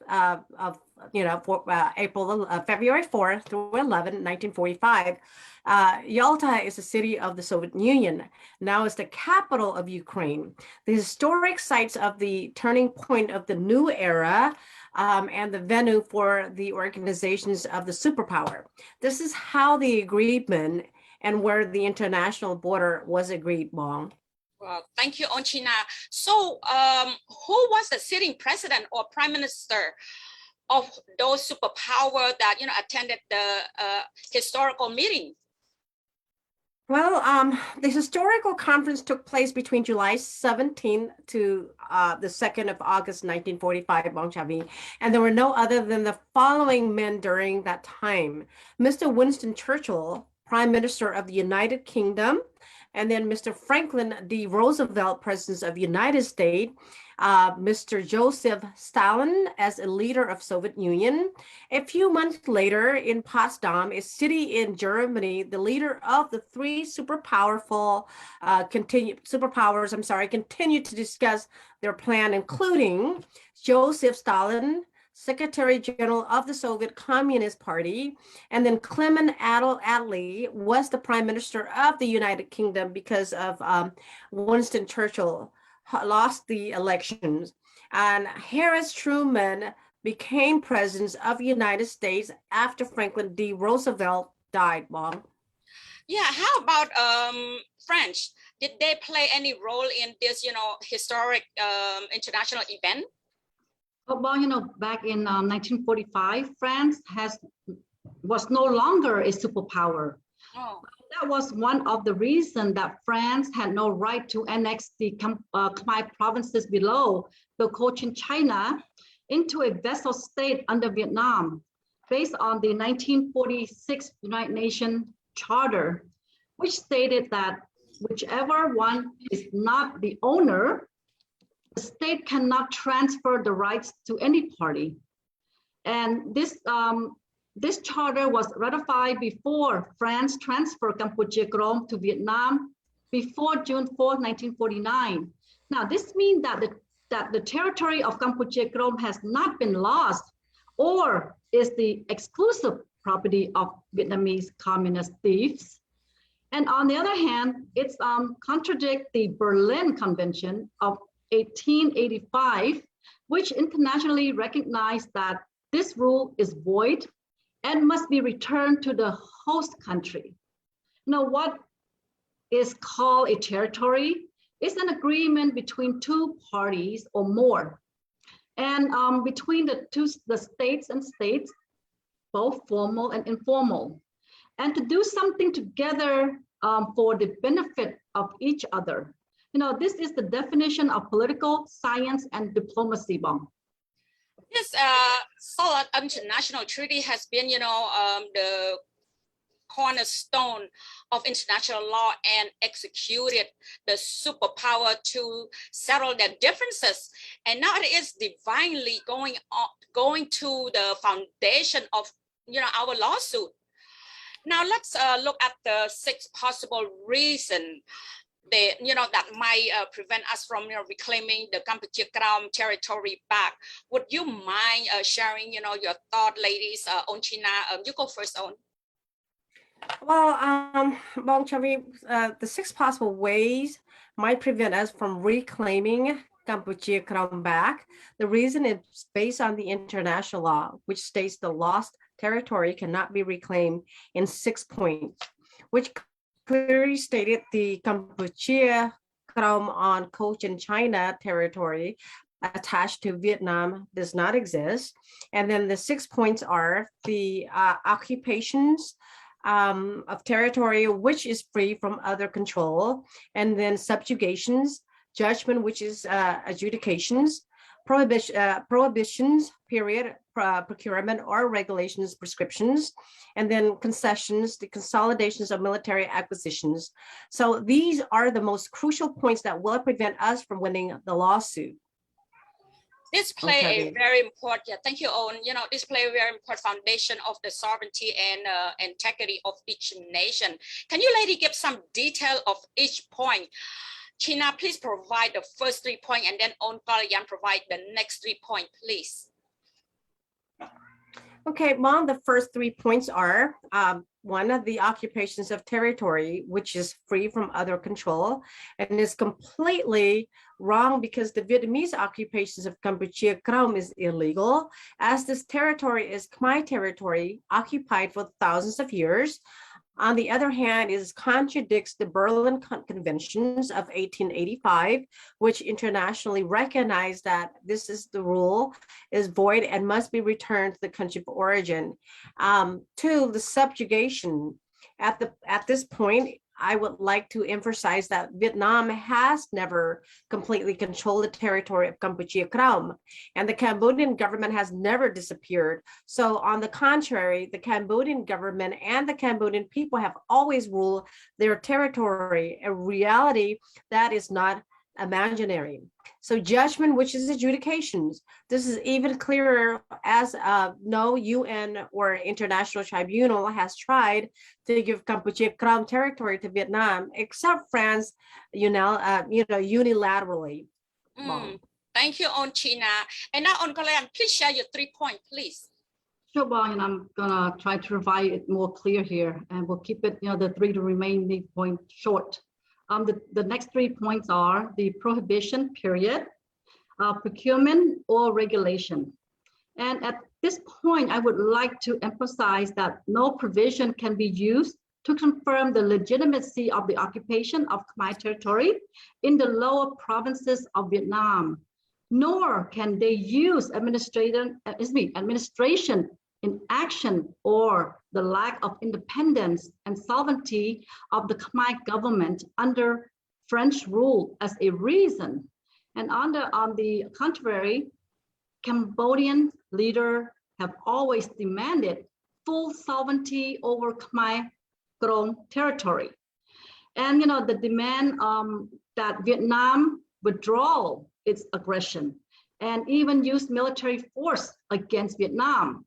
February 4th through 11, 1945, Yalta is a city of the Soviet Union. Now it's the capital of Ukraine. The historic sites of the turning point of the new era, and the venue for the organizations of the superpower. This is how the agreement and where the international border was agreed, Bong. Well, thank you, Onchina. So who was the sitting president or prime minister of those superpower that attended the historical meeting? Well, the historical conference took place between July 17th to the 2nd of August, 1945, Bong Chavi, and there were no other than the following men during that time: Mr. Winston Churchill, Prime Minister of the United Kingdom, and then Mr. Franklin D. Roosevelt, President of the United States, Mr. Joseph Stalin as a leader of Soviet Union. A few months later in Potsdam, a city in Germany, the leader of the 3 superpowers continued to discuss their plan, including Joseph Stalin, Secretary General of the Soviet Communist Party, and then Clement Attlee was the Prime Minister of the United Kingdom because of Winston Churchill lost the elections, and Harris Truman became President of the United States after Franklin D. Roosevelt died, Mom. Yeah, how about French? Did they play any role in this, historic international event? Well, back in 1945, France was no longer a superpower. Oh. That was one of the reasons that France had no right to annex the Khmer provinces below the Cochin China into a vassal state under Vietnam, based on the 1946 United Nations Charter, which stated that whichever one is not the owner, the state cannot transfer the rights to any party. And this charter was ratified before France transferred KAMPUCHEA KROM to Vietnam before June 4, 1949. Now, this means that the territory of KAMPUCHEA KROM has not been lost or is the exclusive property of Vietnamese communist thieves. And on the other hand, it's contradicts the Berlin Convention of 1885, which internationally recognized that this rule is void and must be returned to the host country. Now, what is called a territory is an agreement between 2 parties or more, and between the states and states, both formal and informal, and to do something together for the benefit of each other. This is the definition of political science and diplomacy, Bong. This solid international treaty has been, the cornerstone of international law and executed the superpower to settle their differences. And now it is divinely going to the foundation of, our lawsuit. Now let's look at the 6 possible reasons that might prevent us from reclaiming the KAMPUCHEA KROM territory back. Would you mind sharing your thought, ladies? On China, you go first on. Well, Bong Chavi, the 6 possible ways might prevent us from reclaiming KAMPUCHEA KROM back. The reason is based on the international law, which states the lost territory cannot be reclaimed in 6 points, which clearly stated the KAMPUCHEA KROM on Cochin China territory attached to Vietnam does not exist. And then the 6 points are the occupations of territory which is free from other control, and then subjugations, judgment which is adjudications, prohibitions, period, procurement or regulations, prescriptions, and then concessions, the consolidations of military acquisitions. So these are the most crucial points that will prevent us from winning the lawsuit. This play a very important, thank you, Owen. This play a very important foundation of the sovereignty and integrity of each nation. Can you lady give some detail of each point? China, please provide the first 3 points, and then On Kalayan provide the next 3 points, please. Okay, Mom, the first 3 points are one of the occupations of territory, which is free from other control, and is completely wrong because the Vietnamese occupations of KAMPUCHEA KROM is illegal, as this territory is Khmer territory occupied for thousands of years. On the other hand, it contradicts the Berlin Conventions of 1885, which internationally recognize that this is the rule is void and must be returned to the country of origin. 2, the subjugation. At this point, I would like to emphasize that Vietnam has never completely controlled the territory of KAMPUCHEA KROM, and the Cambodian government has never disappeared. So on the contrary, the Cambodian government and the Cambodian people have always ruled their territory, a reality that is not imaginary. So judgment, which is adjudications. This is even clearer as no UN or international tribunal has tried to give KAMPUCHEA KROM territory to Vietnam, except France, unilaterally. Thank you, On China. And now On Kalayan, please share your 3 points, please. Sure, Bong, and I'm gonna try to provide it more clear here, and we'll keep it, the 3 remaining points short. The next 3 points are the prohibition period, procurement or regulation. And at this point, I would like to emphasize that no provision can be used to confirm the legitimacy of the occupation of Khmer territory in the lower provinces of Vietnam, nor can they use administration in action or the lack of independence and sovereignty of the Khmer government under French rule as a reason. And on the contrary, Cambodian leaders have always demanded full sovereignty over Khmer KROM territory. And the demand that Vietnam withdraw its aggression and even use military force against Vietnam.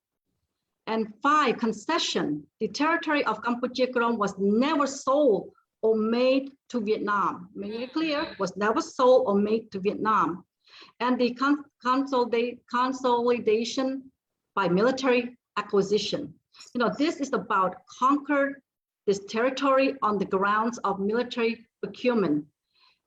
And 5, concession. The territory of KAMPUCHEA KROM was never sold or made to Vietnam. Make it clear, was never sold or made to Vietnam. And the consolidation by military acquisition. This is about conquer this territory on the grounds of military procurement.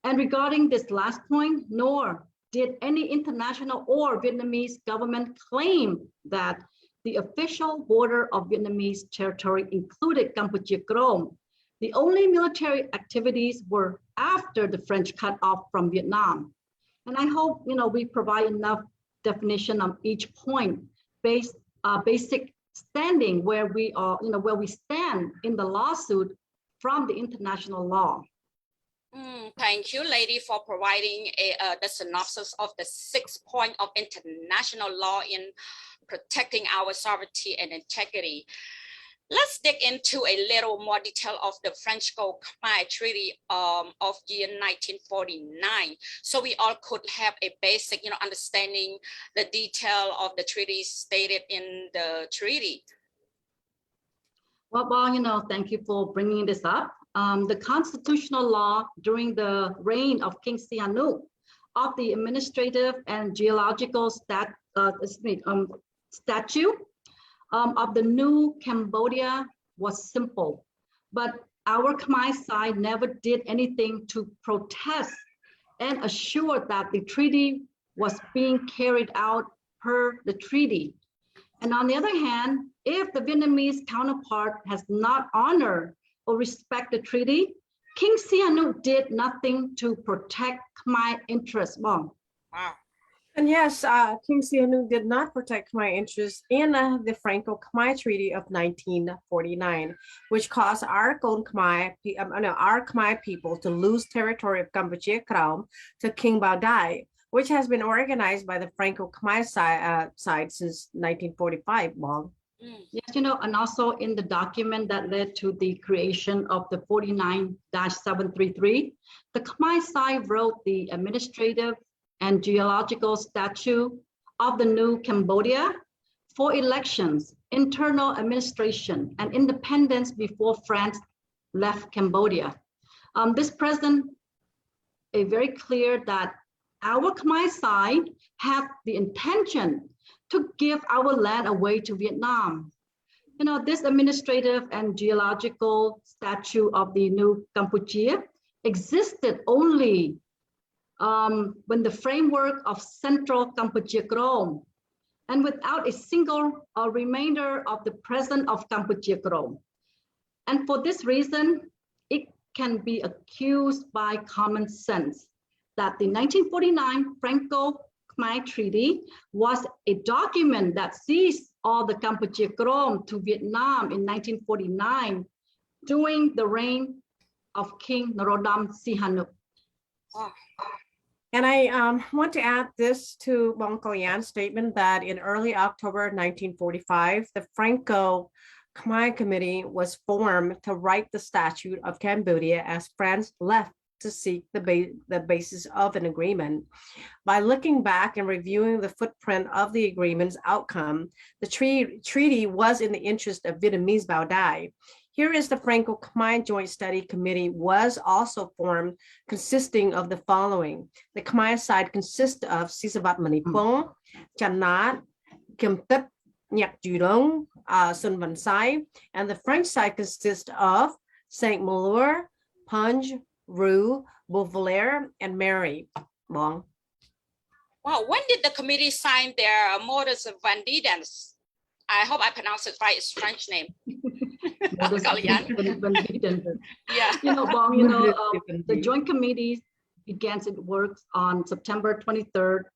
And regarding this last point, nor did any international or Vietnamese government claim that the official border of Vietnamese territory included KAMPUCHEA KROM. The only military activities were after the French cut off from Vietnam. And I hope we provide enough definition of each point, basic standing where we are, where we stand in the lawsuit from the international law. Thank you, lady, for providing the synopsis of the 6 points of international law in protecting our sovereignty and integrity. Let's dig into a little more detail of the Franco-Khmer Treaty of year 1949, so we all could have a basic, understanding the detail of the treaty stated in the treaty. Well, thank you for bringing this up. The constitutional law during the reign of King Sihanouk of the administrative and geological statute of the new Cambodia was simple, but our Khmer side never did anything to protest and assure that the treaty was being carried out per the treaty. And on the other hand, if the Vietnamese counterpart has not honored or respect the treaty, King Sihanouk did nothing to protect Khmer interests. Wow. And yes, King Sihanouk did not protect Khmer interests in the Franco-Khmer Treaty of 1949, which caused our Khmer people to lose territory of Kampuchea KROM to King Bao Dai, which has been organized by the Franco-Khmer side since 1945. Long. Yes, and also in the document that led to the creation of the 49-733, the Khmer side wrote the administrative and geological statute of the new Cambodia for elections, internal administration, and independence before France left Cambodia. This present a very clear that our Khmer side had the intention to give our land away to Vietnam. This administrative and geological statute of the new Kampuchea existed only when the framework of central Kampuchea KROM, and without a single remainder of the present of Kampuchea KROM. And for this reason, it can be accused by common sense that the 1949 Franco-Khmer Treaty was a document that seized all the Kampuchea KROM to Vietnam in 1949 during the reign of King Norodom Sihanouk. And I want to add this to Bong Koyan's statement that in early October 1945, the Franco-Khmer Committee was formed to write the Statute of Cambodia as France left to seek the basis of an agreement. By looking back and reviewing the footprint of the agreement's outcome, the treaty was in the interest of Vietnamese Bao Dai. Here is the Franco-Khmer Joint Study Committee was also formed, consisting of the following. The Khmer side consists of Sisavat Manipong, Chanat, Kim Tip, Nyak Judong, Sun Van Sai, and the French side consists of Saint Malur, Punj, Rue, Beauvalais, and Mary. Long. Wow, when did the committee sign their modus vivendi? I hope I pronounced it right. It's French name. Yeah. The Joint Committee began its work on September 23rd,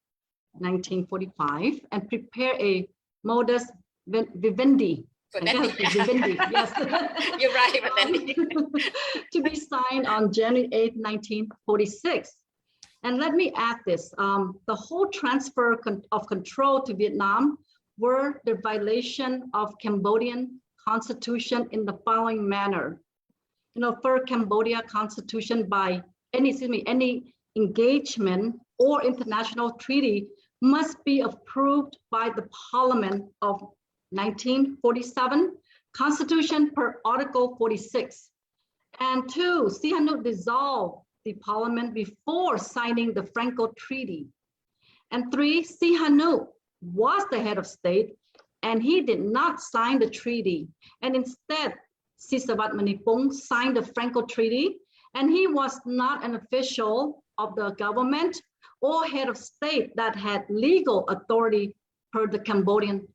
1945, and prepare a modus vivendi. Vivendi, yes. You're right, vivendi. To be signed on January 8th, 1946. And let me add this, the whole transfer of control to Vietnam were the violation of Cambodian constitution in the following manner. For Cambodia constitution by any engagement or international treaty must be approved by the Parliament of 1947, Constitution per Article 46. And 2, Sihanouk dissolved the Parliament before signing the Franco Treaty. And 3, Sihanouk was the head of state and he did not sign the treaty. And instead, Sisavat Manipong signed the Franco Treaty, and he was not an official of the government or head of state that had legal authority per the Cambodian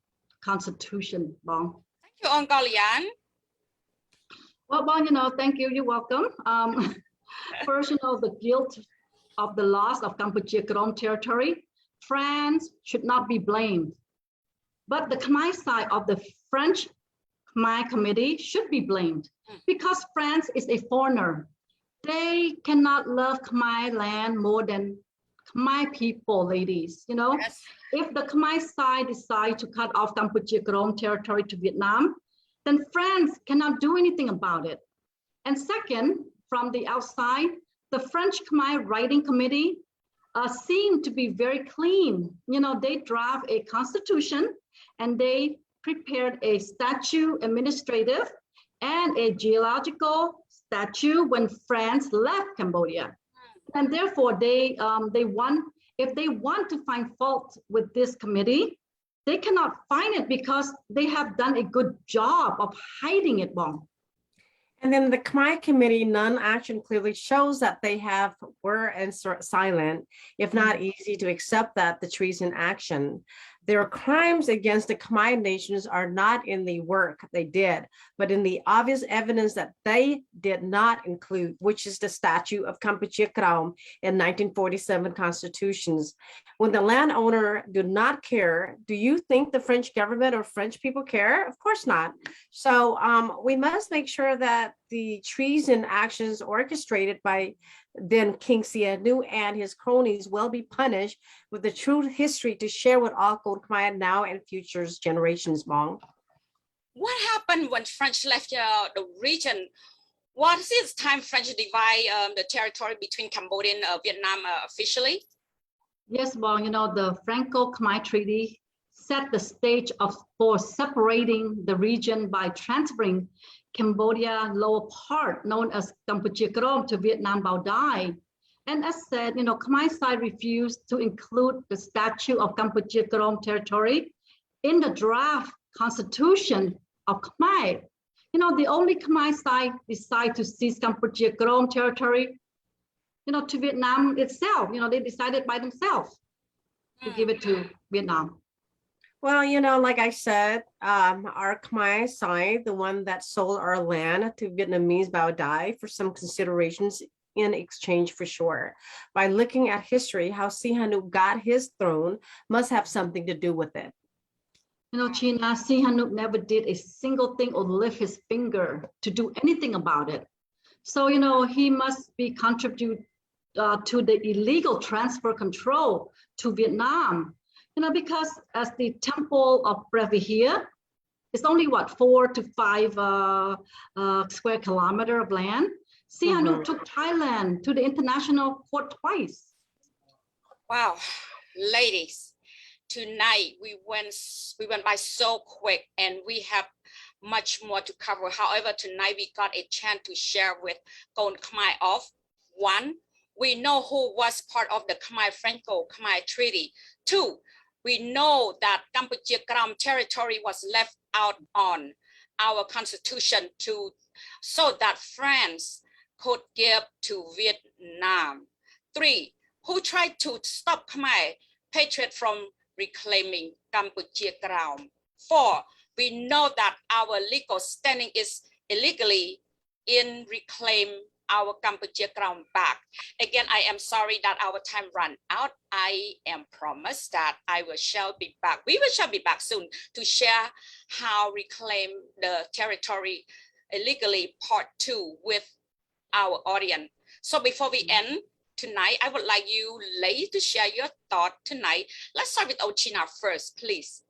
constitution. Bong. Thank you, Uncle Yan. Well, Bong, thank you, you're welcome. First, the guilt of the loss of Kampuchea KROM territory, France should not be blamed. But the Khmer side of the French Khmer Committee should be blamed because France is a foreigner. they cannot love Khmer land more than Khmer people, ladies. You know, Yes. if the Khmer side decide to cut off Kampuchea KROM territory to Vietnam, then France cannot do anything about it. And second, from the outside, the French Khmer Writing Committee seem to be very clean. You know, they draft a constitution and they prepared a statute administrative and a geological statute when France left Cambodia. And therefore if they want to find fault with this committee, they cannot find it because they have done a good job of hiding it, Bong. And then the Khmer Committee non-action clearly shows that they were silent, if not easy to accept that the treason action. Their crimes against the Khmer nations are not in the work they did, but in the obvious evidence that they did not include, which is the statute of Kampuchea KROM in 1947 constitutions. When the landowner do not care, do you think the French government or French people care? Of course not. So we must make sure that the treason actions orchestrated by then King Sihanouk and his cronies will be punished with the true history to share with all Khmer now and future generations, Bong. What happened when French left the region? What is it time French divide the territory between Cambodia and Vietnam officially? Yes, Bong, you know, the Franco-Khmer Treaty set the stage for separating the region by transferring Cambodia lower part, known as Kampuchea KROM, to Vietnam Bao Dai. And as said, you know, Khmer side refused to include the statute of Kampuchea KROM territory in the draft constitution of Khmer. You know, the only Khmer side decided to seize Kampuchea KROM territory, you know, to Vietnam itself. You know, they decided by themselves to give it to Vietnam. Well, you know, like I said, our Khmer side, the one that sold our land to Vietnamese Bao Dai for some considerations in exchange for sure. By looking at history, how Sihanouk got his throne must have something to do with it. You know, China, Sihanouk never did a single thing or lift his finger to do anything about it. So, you know, he must be contribute to the illegal transfer control to Vietnam. You know, because as the temple of Brevihir, it's only what, 4 to 5 square kilometer of land. Sihanouk took Thailand to the international court twice. Wow, ladies, tonight we went by so quick and we have much more to cover. However, tonight we got a chance to share with Kon Khmer of one, we know who was part of the Khmer Franco-Khmer Treaty. 2, we know that Kampuchea KROM territory was left out on our constitution so that France could give to Vietnam. 3, who tried to stop Khmer patriot from reclaiming Kampuchea KROM. 4, we know that our legal standing is illegally in reclaim our Kampuchea KROM back. Again, I am sorry that our time ran out. I am promised that shall be back. We shall be back soon to share how reclaim the territory illegally part 2 with our audience. So before we end tonight, I would like you ladies to share your thought tonight. Let's start with Ochina first, please.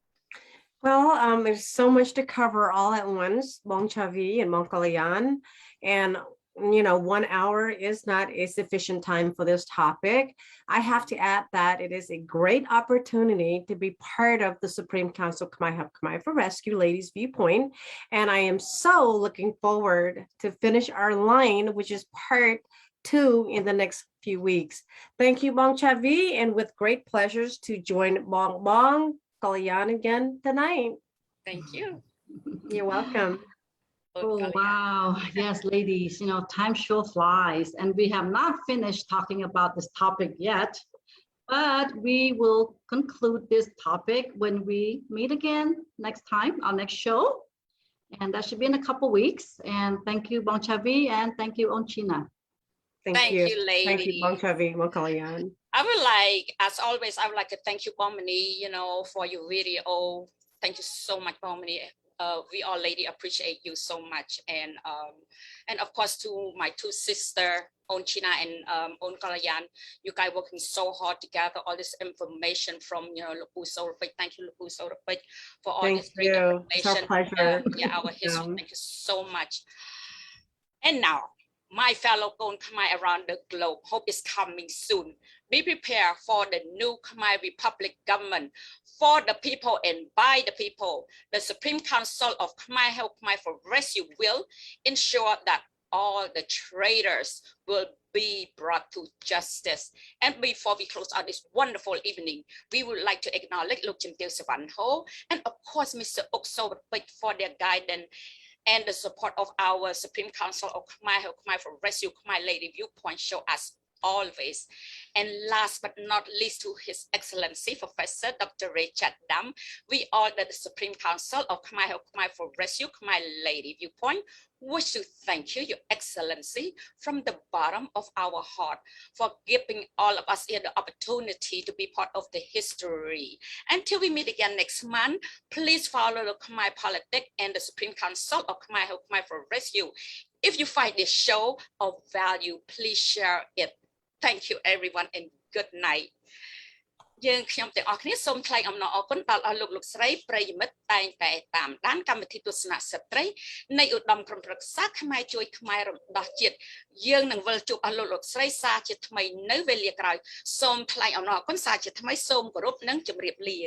Well, there's so much to cover all at once, Bong Chavi and Mong Kalayan. And you know, 1 hour is not a sufficient time for this topic. I have to add that it is a great opportunity to be part of the Supreme Council Khmer for Rescue Ladies Viewpoint. And I am so looking forward to finish our line, which is part 2 in the next few weeks. Thank you, Bong Chavi, and with great pleasures to join Bong Kalayan again tonight. Thank you. You're welcome. Oh, wow. Yes, ladies, you know, time sure flies. And we have not finished talking about this topic yet, but we will conclude this topic when we meet again next time, our next show. And that should be in a couple weeks. And thank you, Bong Chavi, and thank you, Onchina. Thank you, ladies. Thank you, Bong Chavi, Mong Kalayan. I would like, as always, I would like to thank you, Bong Mani, you know, for your video. Thank you so much, Bong Mani. we all lady appreciate you so much, and of course to my two sisters, On China and On Kalayan, you guys working so hard to gather all this information from Lupu Sorapik. Thank you, Lupu Sorapik, for all this great information. It's our pleasure. Our history. Thank you so much. And now, my fellow Kon Khmer around the globe, hope is coming soon. Be prepared for the new Khmer Republic government, for the people and by the people. The Supreme Council of Khmer Help Khmer for Rescue will ensure that all the traitors will be brought to justice. And before we close out this wonderful evening, we would like to acknowledge Luk Chimtil Savanho and of course Mr. Okso for their guidance and the support of our Supreme Council of Khmer Help Khmer for Rescue Khmer Lady Viewpoint show us always. And last but not least, to His Excellency Professor Dr. Richard Dam, we all at the Supreme Council of Khmer Help Khmer for Rescue Khmer Lady Viewpoint wish to thank you, Your Excellency, from the bottom of our heart for giving all of us here the opportunity to be part of the history. Until we meet again next month, please follow the Khmer Politics and the Supreme Council of Khmer Help Khmer for Rescue. If you find this show of value, please share it. Thank you, everyone, and good night. យើងខ្ញុំទាំងអស់គ្នាសូមថ្លែងអំណរអគុណដល់អស់លោកស្រីប្រិយមិត្តតែងតែតាមដានកម្មវិធីទស្សនៈស្ត្រីនៃឧត្តមក្រុមប្រឹក្សាខ្មែរជួយខ្មែររំដោះជាតិយើងនឹងវិលជួបអស់លោកស្រីសាជាថ្មីនៅវេលាក្រោយសូមថ្លែងអំណរអគុណសាជាថ្មីសូមគោរពនិងជម្រាបលា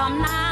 Hôm nay